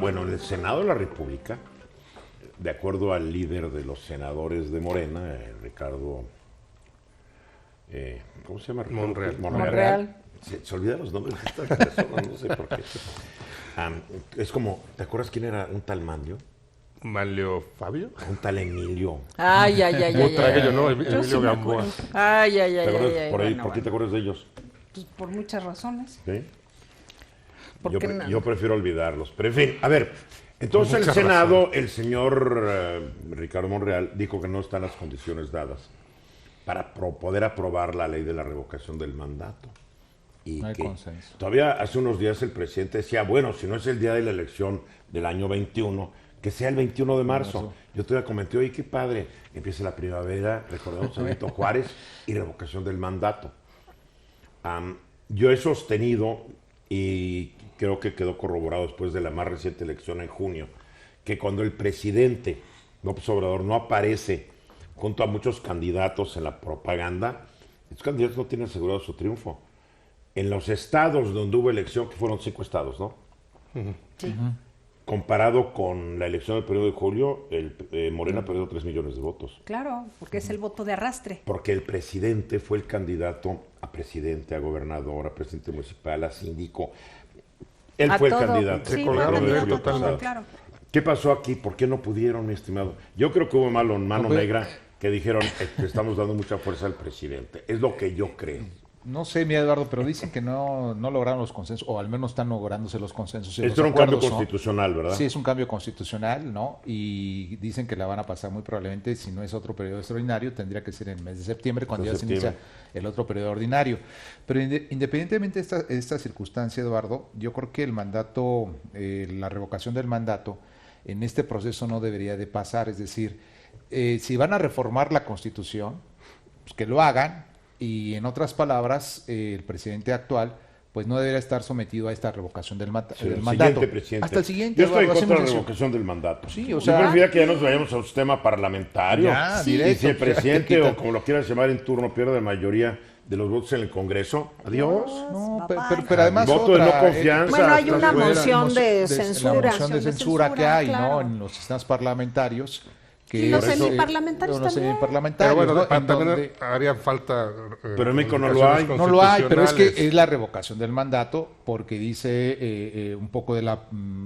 Bueno, en el Senado de la República, de acuerdo al líder de los senadores de Morena, Ricardo, ¿cómo se llama? Monreal. Se olvidan los nombres de estas personas, no sé por qué. Es como, ¿te acuerdas quién era un tal Manlio? ¿Manlio Fabio? Un tal Emilio. Ay. Aquello, ¿no? Emilio Sí me Gamboa. acuerdo. Ay. ¿Te acuerdas por ahí? Bueno, ¿Por qué te acuerdas de ellos? pues por muchas razones. ¿Sí? Porque no. Yo prefiero olvidarlos. Pero en fin, a ver, entonces el Muchas Senado, razones. el señor Ricardo Monreal dijo que no están las condiciones dadas para poder aprobar la ley de la revocación del mandato. Y No hay que consenso. todavía hace unos días el presidente decía, bueno, si no es el día de la elección del año 21, que sea el 21 de marzo. Yo todavía comenté, oye, qué padre, empieza la primavera, recordemos a Benito Juárez y revocación del mandato. Yo he sostenido, y creo que quedó corroborado después de la más reciente elección en junio, que cuando el presidente López Obrador no aparece junto a muchos candidatos en la propaganda, estos candidatos no tienen asegurado su triunfo. En los estados donde hubo elección, que fueron 5 estados, ¿no? Sí. Comparado con la elección del periodo de julio, Morena perdió 3 millones de votos. Claro, porque es el voto de arrastre. Porque el presidente fue el candidato a presidente, a gobernador, a presidente municipal, a síndico. Él A fue el todo. candidato. Sí, colgaron fue de candidato ello, a todo, tal. claro. ¿Qué pasó aquí? ¿Por qué no pudieron, mi estimado? Yo creo que hubo mano negra que dijeron que estamos dando mucha fuerza al presidente. Es lo que yo creo. No sé, mi Eduardo, pero dicen que no lograron los consensos, o al menos están lográndose los consensos. Y Esto los era un cambio acuerdos, ¿no? constitucional, ¿verdad? Sí, es un cambio constitucional, ¿no? Y dicen que la van a pasar muy probablemente, si no es otro periodo extraordinario, tendría que ser en el mes de septiembre, cuando ya se inicia el otro periodo ordinario. Pero independientemente de esta circunstancia, Eduardo, yo creo que el mandato, la revocación del mandato, en este proceso no debería de pasar. Es decir, si van a reformar la Constitución, pues que lo hagan. Y en otras palabras, el presidente actual pues no debería estar sometido a esta revocación del mandato. Presidente. Hasta el siguiente. Yo estoy en Eduardo, contra de la hacemos eso. revocación del mandato. Sí, o Yo sea, prefiero que ya nos vayamos a un sistema parlamentario. Ya, Y directo, si el pues, ya te presidente, quitan. o como lo quieras llamar en turno, pierde mayoría de los votos en el Congreso, adiós. No, Bye-bye. pero además Voto de otra, no confianza. Bueno, hay una fuera. moción de la censura. moción de censura que hay, claro. ¿no? En los sistemas parlamentarios. Que Y los es, semiparlamentarios los también. semiparlamentarios, Pero bueno, ¿no? En también donde- haría falta. Pero en México no lo hay. No lo hay, pero es que constitucionales. es la revocación del mandato, porque dice un poco de la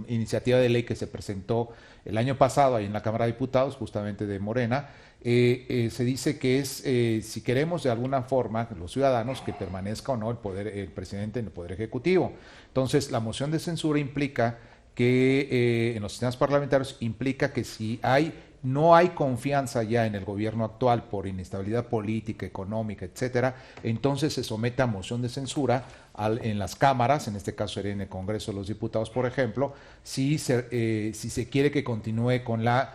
iniciativa de ley que se presentó el año pasado ahí en la Cámara de Diputados, justamente de Morena. Se dice que es, si queremos de alguna forma, los ciudadanos, que permanezca o no el presidente en el Poder Ejecutivo. Entonces, la moción de censura implica que en los sistemas parlamentarios implica que si no hay confianza ya en el gobierno actual por inestabilidad política, económica, etcétera, entonces se somete a moción de censura en las cámaras, en este caso sería en el Congreso de los Diputados, por ejemplo, si se quiere que continúe con la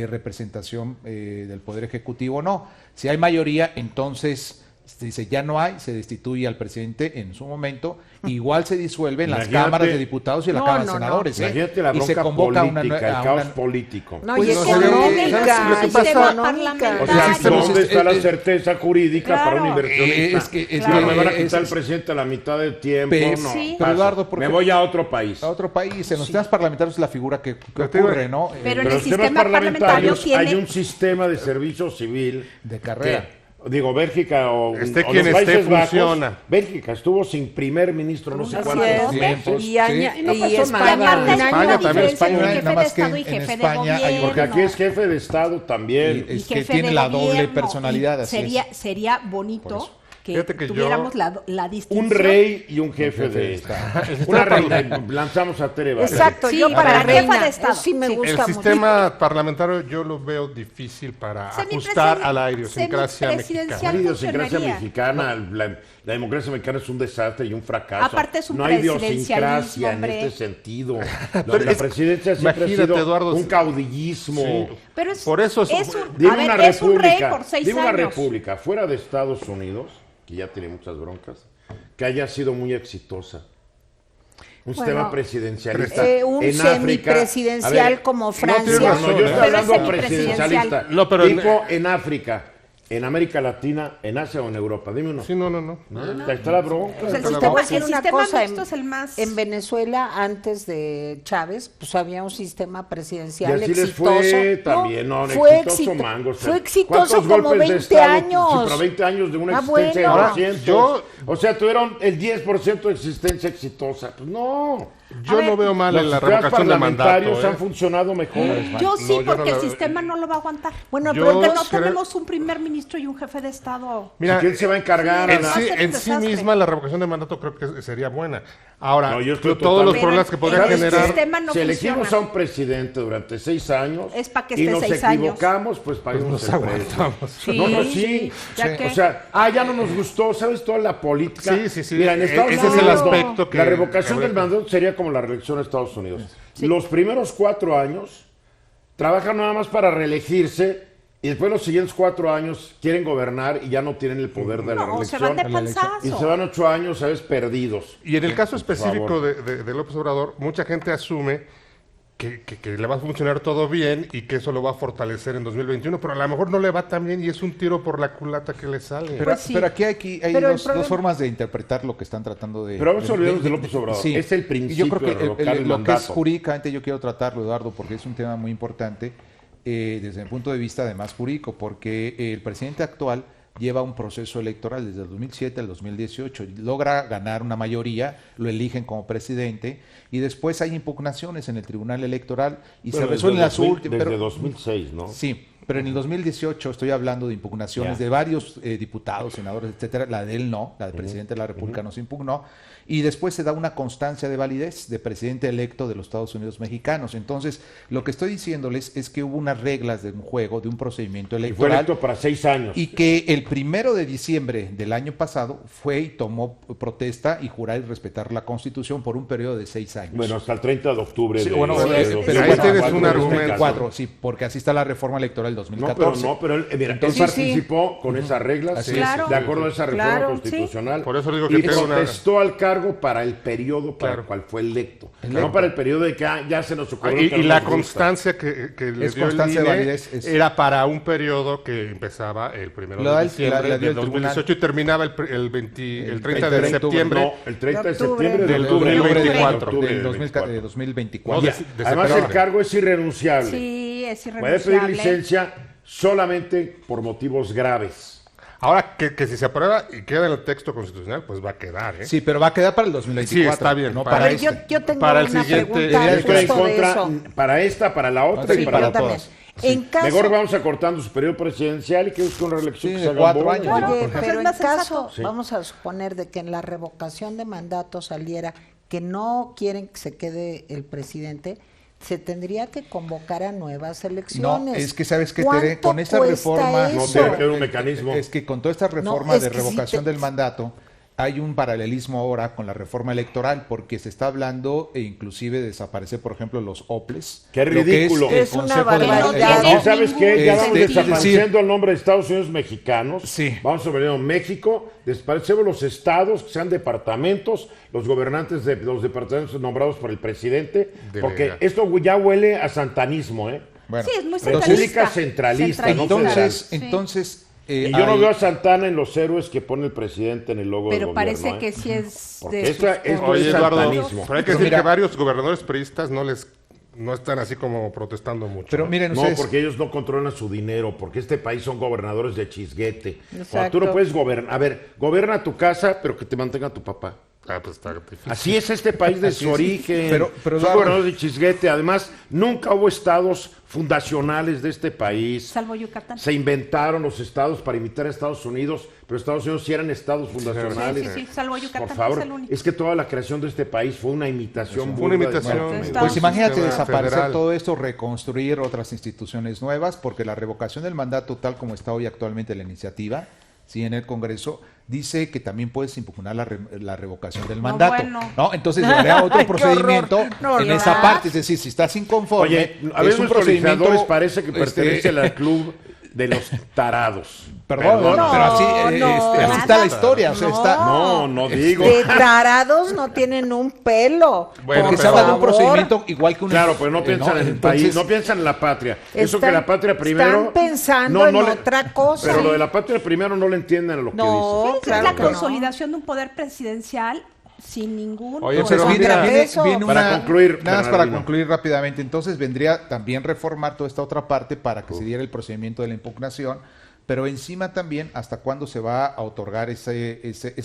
representación del Poder Ejecutivo o no. Si hay mayoría, entonces dice ya no hay, se destituye al presidente en su momento, igual se disuelven las Imagínate- cámaras de diputados y la No, Cámara no, de no. senadores. Imagínate la Y se bronca convoca política, el caos político. No, Pues y no, económica, ¿sabes lo que y pasa? tema O parlamentario. sea, Sí, pero ¿dónde es- está la certeza jurídica para un Claro. inversionista? Es que- No, me van a es- quitar es- al presidente a la mitad del tiempo. Pero- no, sí. paso. Pero, Eduardo, ¿por me qué? voy a otro país. A otro país, en los sistemas parlamentarios es la figura que Pero te digo- ocurre, ¿no? Pero en Pero el los temas sistema parlamentario parlamentarios hay tiene... un sistema de servicio civil De carrera. que, digo, Bélgica o, Esté o quien los esté, Países Bajos, funciona. Bélgica estuvo sin primer ministro no sé Así cuántos es. tiempos. Y, aña- Sí. y no pasó España, nada. un año España de también, diferencia España, entre jefe nada de más que Estado y en jefe España de hay- gobierno. Porque aquí es jefe de Estado también. Y- es Y que jefe tiene de la doble gobierno, personalidad, y así es. sería Por bonito eso. que Fíjate que tuviéramos yo- la distinción. Un rey y un jefe de Estado. Una reina. Lanzamos a Tere Vázquez. Exacto, Sí, yo para para jefa reina, de Estado. eso sí me gusta El mucho. sistema parlamentario yo lo veo difícil para ajustar a la idiosincrasia semipresidencial. mexicana. La idiosincrasia funcionaría. mexicana, la democracia mexicana es un desastre y un fracaso. Aparte es un no hay presidencialismo, idiosincrasia en hombre. este sentido. Pero La es- presidencia siempre ha imagínate, sido Eduardo, un caudillismo. Sí. Pero Por eso es- Dime a ver, una es un rey república, por 6 dime una años. república fuera de Estados Unidos, que ya tiene muchas broncas, que haya sido muy exitosa. Un sistema presidencialista. Un en África. semipresidencial A ver, como tienes Francia. razón, No, yo estoy Pero es hablando semipresidencial. presidencialista. No, pero tipo en África. en América Latina, en Asia o en Europa? Dime uno. Sí, no. Ahí está la bronca. Pues el Te la sistema, voy a el decir una sistema cosa, mixto es el más... En Venezuela, antes de Chávez, pues había un sistema presidencial Y así les exitoso. fue también, no, fue exitoso mango. O sea, fue exitoso ¿cuántos como golpes de 20 Estado? años. Sí, pero 20 años de una Ah, existencia bueno. de 200. Yo- O sea, tuvieron el 10% de existencia exitosa. Pues no. Yo no veo mal Los en la sistemas revocación del mandato. parlamentarios han funcionado mejor. Yo sí, yo no porque la- el sistema no lo va a aguantar. Bueno, Yo- Porque no creo- tenemos un primer ministro y un jefe de Estado. Mira, ¿Quién se va a encargar? en va a sí, ser un en sí desastre. misma la revocación del mandato creo que sería buena. Ahora, No, yo estoy todos los totalmente- problemas que podría Pero el generar... sistema no si elegimos funciona. a un presidente durante 6 años Es pa' que y esté nos 6 años. equivocamos, pues paguemos nos el precio. aguantamos. Sí, No, sí, sí. ya que- O sea, ya no nos gustó, ¿sabes? Toda la política. Sí. Mira, en Estados Ese es Unidos, el aspecto que... la revocación del habría que- mandato sería como la reelección de Estados Unidos. Los primeros 4 años trabajan nada más para reelegirse y después los siguientes 4 años quieren gobernar y ya no tienen el poder de la No, se van reelección. de panzazo. Y se van 8 años, ¿sabes? Perdidos. Y en el caso Por específico favor. de López Obrador, mucha gente asume que le va a funcionar todo bien y que eso lo va a fortalecer en 2021, pero a lo mejor no le va tan bien y es un tiro por la culata que le sale. Pero, Pues sí. pero aquí hay Pero el dos problema- formas de interpretar lo que están tratando de... Pero vamos a olvidarnos de López Obrador. Sí. Es el Y principio yo creo de que revocar el lo que es mandato. jurídicamente yo quiero tratarlo, Eduardo, porque es un tema muy importante desde mi punto de vista además jurídico, porque el presidente actual lleva un proceso electoral desde el 2007 al 2018, logra ganar una mayoría, lo eligen como presidente y después hay impugnaciones en el Tribunal Electoral y Bueno, se resuelven las últimas. Desde 2006, ¿no? Sí, pero en el 2018 estoy hablando de impugnaciones Ya. de varios diputados, senadores, etcétera. La de él no, la del presidente de la República no se impugnó. Y después se da una constancia de validez de presidente electo de los Estados Unidos mexicanos. Entonces, lo que estoy diciéndoles es que hubo unas reglas de un juego, de un procedimiento Y fue electoral. electo para 6 años. Y que el 1 de diciembre del año pasado fue y tomó protesta y jurar y respetar la Constitución por un periodo de 6 años. Bueno, hasta el 30 de octubre Sí, de, bueno, de sí, pero 2024, ahí tienes un en este argumento. caso. 2004, sí, porque así está la reforma electoral del No, 2014. pero él, mira, Entonces, él participó con esas reglas, Así sí, es. Claro. de acuerdo a esa reforma Claro, constitucional, Por eso digo que y tengo una- protestó al cargo para el periodo para Claro. el cual fue electo, no para el periodo de que ya se nos ocurrió. Y, que no la nos gusta. constancia que le Es dio el constancia de INE validez, es- era para un periodo que empezaba el 1 Lo da de el- diciembre la dio del el tribunal. 2018 y terminaba el 30 de de octubre. septiembre. No, el 30 de De octubre. septiembre Del del 2024. octubre del del 2024. No, de Además, el septiembre. cargo es irrenunciable. Sí, es Puede irrenunciable. pedir licencia solamente por motivos graves. Ahora, que si se aprueba y queda en el texto constitucional, pues va a quedar, ¿eh? Sí, pero va a quedar para el 2024. Sí, está bien, No para- para A ver, este. yo tengo Para el una siguiente- pregunta Yo estoy en justo de contra eso. para esta, para la otra Sí, y para yo la también. todas. En caso, Mejor vamos acortando su periodo presidencial y que busque una reelección Sí, que de se haga 4 bola. años. Claro. oye, Pues pero es en más caso, sensato. vamos a suponer de que en la revocación de mandato saliera que no quieren que se quede el presidente, se tendría que convocar a nuevas elecciones. No, es que sabes que ¿Cuánto con esa cuesta reforma No, eso? tiene que haber un mecanismo. Es que con toda esta reforma es de que sí revocación te- del mandato hay un paralelismo ahora con la reforma electoral porque se está hablando e inclusive de desaparecer, por ejemplo, los OPLES. Qué lo que ridículo. el Es una Consejo de la- barbaridad. tiene ¿Y sabes qué? Ya vamos Este, desapareciendo el nombre de Estados Unidos mexicanos. Sí. Vamos sobre México, desaparecemos los estados, que sean departamentos, los gobernantes de los departamentos nombrados por el presidente, porque Delega. esto ya huele a santanismo, ¿eh? Bueno, Sí, es muy República centralista. centralista, no federal. entonces Y yo no hay- veo a Santana en los héroes que pone el presidente en el logo del Pero gobierno. parece que sí es Porque de esto sus es Oye, Eduardo, santanismo. pero hay que Pero decir mira- que varios gobernadores priistas no están así como protestando mucho. Pero ¿eh? miren No, ustedes, porque ellos no controlan su dinero, porque este país son gobernadores de chisguete. Cuando Exacto. tú no puedes gobernar, a ver, gobierna tu casa, pero que te mantenga tu papá. Ah, pues está difícil. Así es este país de Así su es. origen. Pero, son Eduardo, gobernadores de chisguete. Además, nunca hubo estados fundacionales de este país. Salvo Yucatán. Se inventaron los estados para imitar a Estados Unidos, pero Estados Unidos sí eran estados fundacionales. Sí, salvo Yucatán, Por favor, es el único. es que toda la creación de este país fue una imitación. Fue una burda de- imitación. Bueno, del pues imagínate sistema desaparecer federal. todo esto, reconstruir otras instituciones nuevas, porque la revocación del mandato, tal como está hoy actualmente la iniciativa, sí, en el Congreso, dice que también puedes impugnar la revocación del mandato. bueno. ¿No? Entonces habría otro Ay, qué procedimiento horror. No, en no. esa parte. Es decir, si estás inconforme, Oye, a es veces un nuestros procedimiento. legisladores parece que pertenecen al club de los tarados. Perdón, Perdón. pero así, así está la historia. O sea, está, No digo. De tarados no tienen un pelo. Bueno, porque por se habla de un favor. procedimiento igual que un... Claro, pero no piensan en el Entonces, país, no piensan en la patria. Eso Están- que la patria primero... están pensando en otra cosa. Pero lo de la patria primero no le entienden a lo que No, dicen. Sí, claro es la que no. consolidación de un poder presidencial sin ningún Oye, Entonces pero viene, mira, viene Para una, concluir, nada más para Bernardino. concluir rápidamente, entonces vendría también reformar toda esta otra parte para que se diera el procedimiento de la impugnación, pero encima también hasta cuándo se va a otorgar esa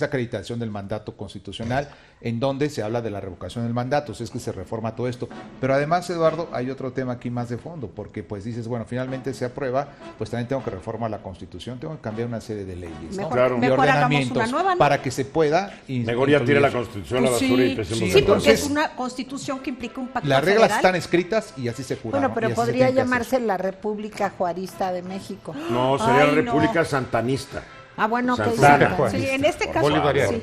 acreditación del mandato constitucional, en donde se habla de la revocación del mandato, si es que se reforma todo esto. Pero además, Eduardo, hay otro tema aquí más de fondo, porque pues dices, bueno, finalmente se aprueba, pues también tengo que reformar la Constitución, tengo que cambiar una serie de leyes, ¿no? Mejor- Claro. Y mejor hagamos ordenamientos una nueva, ¿no? para que se pueda... Mejor ya tire la incluir. Constitución a la Pues basura y sí, empecemos sí, de Sí, nuevo. porque Entonces, es una constitución que implica un pacto Las reglas federal. están escritas y así se juraron. Bueno, pero y así se podría tiene que hacer. llamarse la República Juarista de México. No, sería Ay, la no. República Santanista. Ah, bueno, que Santana. dice. Sí, en este caso, Bolivariano. sí.